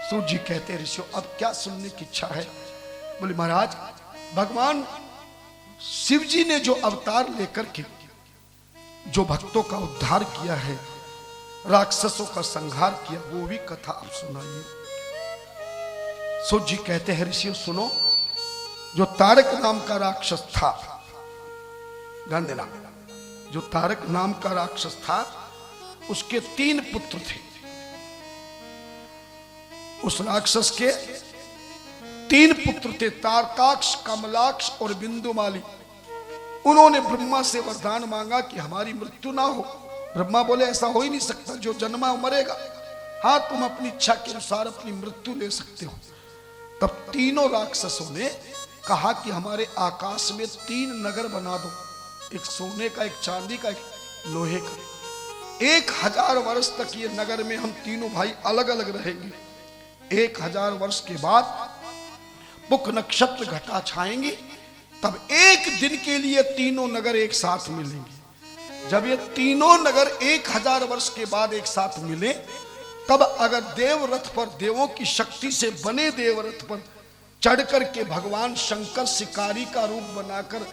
सूत जी कहते हैं ऋषियों अब क्या सुनने की इच्छा है? बोले महाराज भगवान शिव जी ने जो अवतार लेकर के जो भक्तों का उद्धार किया है, राक्षसों का संहार किया, वो भी कथा आप सुनाइए। सूत जी कहते हैं ऋषियों सुनो, जो तारक नाम का राक्षस था, ध्यान देना, जो तारक नाम का राक्षस था उसके 3 पुत्र थे। उस राक्षस के 3 पुत्र थे, तारकाक्ष, कमलाक्ष और बिंदुमाली। उन्होंने ब्रह्मा से वरदान मांगा कि हमारी मृत्यु ना हो। ब्रह्मा बोले ऐसा हो ही नहीं सकता, जो जन्मा मरेगा। हाँ तुम अपनी इच्छा के अनुसार अपनी मृत्यु ले सकते हो। तब तीनों राक्षसों ने कहा कि हमारे आकाश में 3 नगर बना दो, एक सोने का, एक चांदी का, एक लोहे का। 1000 वर्ष तक ये नगर में हम तीनों भाई अलग अलग रहेंगे। 1000 वर्ष के बाद पुक नक्षत्र घटा छाएंगी, तब एक दिन के लिए तीनों नगर एक साथ मिलेंगे। जब ये तीनों नगर 1000 वर्ष के बाद एक साथ मिले, तब अगर देवरथ पर, देवों की शक्ति से बने देवरथ पर चढ़ कर के भगवान शंकर शिकारी का रूप बनाकर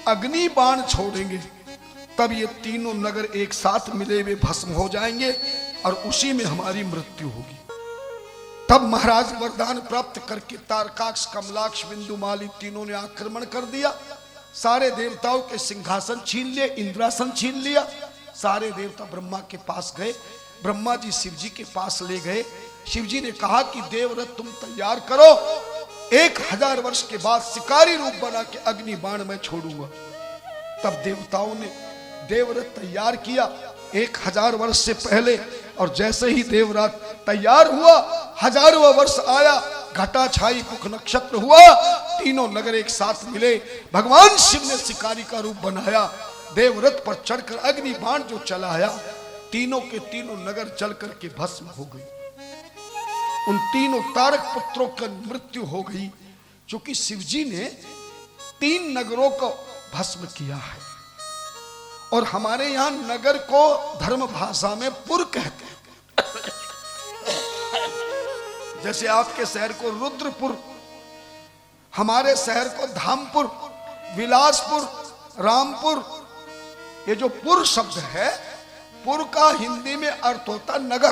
अग्नि बाण छोड़ेंगे, तब ये तीनों नगर एक साथ मिले हुए भस्म हो जाएंगे और उसी में हमारी मृत्यु होगी। तब महाराज वरदान प्राप्त करके तारकाक्ष, कमलाक्ष, बिंदुमाली तीनों ने आक्रमण कर दिया। सारे देवताओं के सिंहासन छीन लिए, इंद्रासन छीन लिया। सारे देवता ब्रह्मा के पास गए। ब्रह्मा जी शिव जी के पास ले गए। शिव जी ने कहा कि देवरथ तुम तैयार करो, 1000 वर्ष के बाद शिकारी रूप बना के अग्नि बाण मैं छोड़ूंगा। तब देवताओं ने देवरथ तैयार किया 1000 वर्ष से पहले, और जैसे ही देवरात तैयार हुआ, 1000वां वर्ष आया, घटा छाई, पुख नक्षत्र हुआ, तीनों नगर एक साथ मिले। भगवान शिव ने शिकारी का रूप बनाया, देवरथ पर चढ़कर अग्नि बाण जो चलाया, तीनों के तीनों नगर जल करके भस्म हो गई। उन तीनों तारक पुत्रों की मृत्यु हो गई, क्योंकि शिव जी ने 3 नगरों को भस्म किया है। और हमारे यहां नगर को धर्म भाषा में पुर कहते हैं। जैसे आपके शहर को रुद्रपुर, हमारे शहर को धामपुर, विलासपुर, रामपुर। ये जो पुर शब्द है, पुर का हिंदी में अर्थ होता नगर।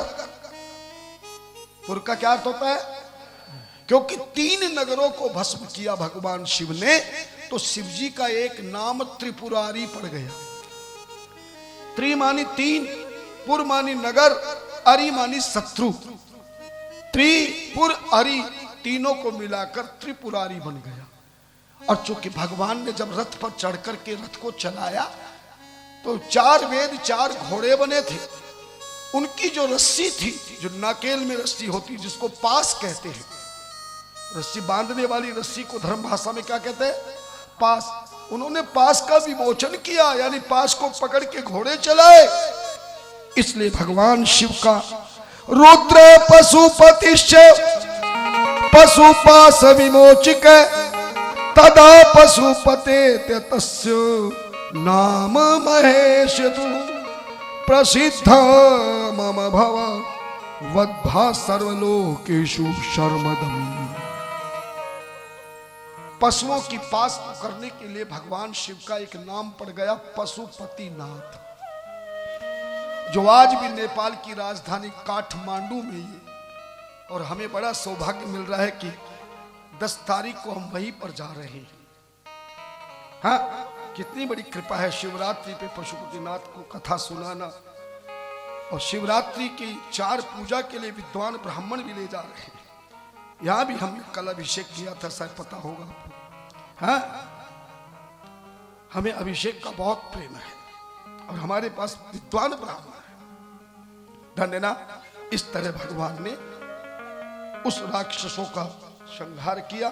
पुर का क्या अर्थ होता है? क्योंकि 3 नगरों को भस्म किया भगवान शिव ने, तो शिव जी का एक नाम त्रिपुरारी पड़ गया। त्रि मानी 3, पुर मानी नगर, अरि मानी शत्रु। त्रिपुर अरि तीनों को मिलाकर त्रिपुरारी बन गया। और चूंकि भगवान ने जब रथ पर चढ़कर के रथ को चलाया, तो 4 वेद 4 घोड़े बने थे। उनकी जो रस्सी थी, जो नाकेल में रस्सी होती, जिसको पास कहते हैं, रस्सी बांधने वाली रस्सी को धर्म भाषा में क्या कहते हैं? पास। उन्होंने पास का विमोचन किया, यानी पास को पकड़ के घोड़े चलाए। इसलिए भगवान शिव का रुद्र पशुपतिश्च पशुपास विमोचिक तदा पशुपते तस्य नाम महेश प्रसिद्ध मम भव वद्भा सर्वलोकेषु शर्मदम्। पशुओं की पास करने के लिए भगवान शिव का एक नाम पड़ गया पशुपतिनाथ, जो आज भी नेपाल की राजधानी काठमांडू में है। और हमें बड़ा सौभाग्य मिल रहा है कि 10 तारीख को हम वहीं पर जा रहे हैं। हाँ, कितनी बड़ी कृपा है शिवरात्रि पे पशुपतिनाथ को कथा सुनाना। और शिवरात्रि की 4 पूजा के लिए विद्वान ब्राह्मण भी ले जा रहे हैं। यहां भी हमने कल अभिषेक किया था, शायद पता होगा आपको। हाँ, हमें अभिषेक का बहुत प्रेम है और हमारे पास विद्वान ब्राह्मण है। धन्य ना, इस तरह भगवान ने उस राक्षसों का संहार किया।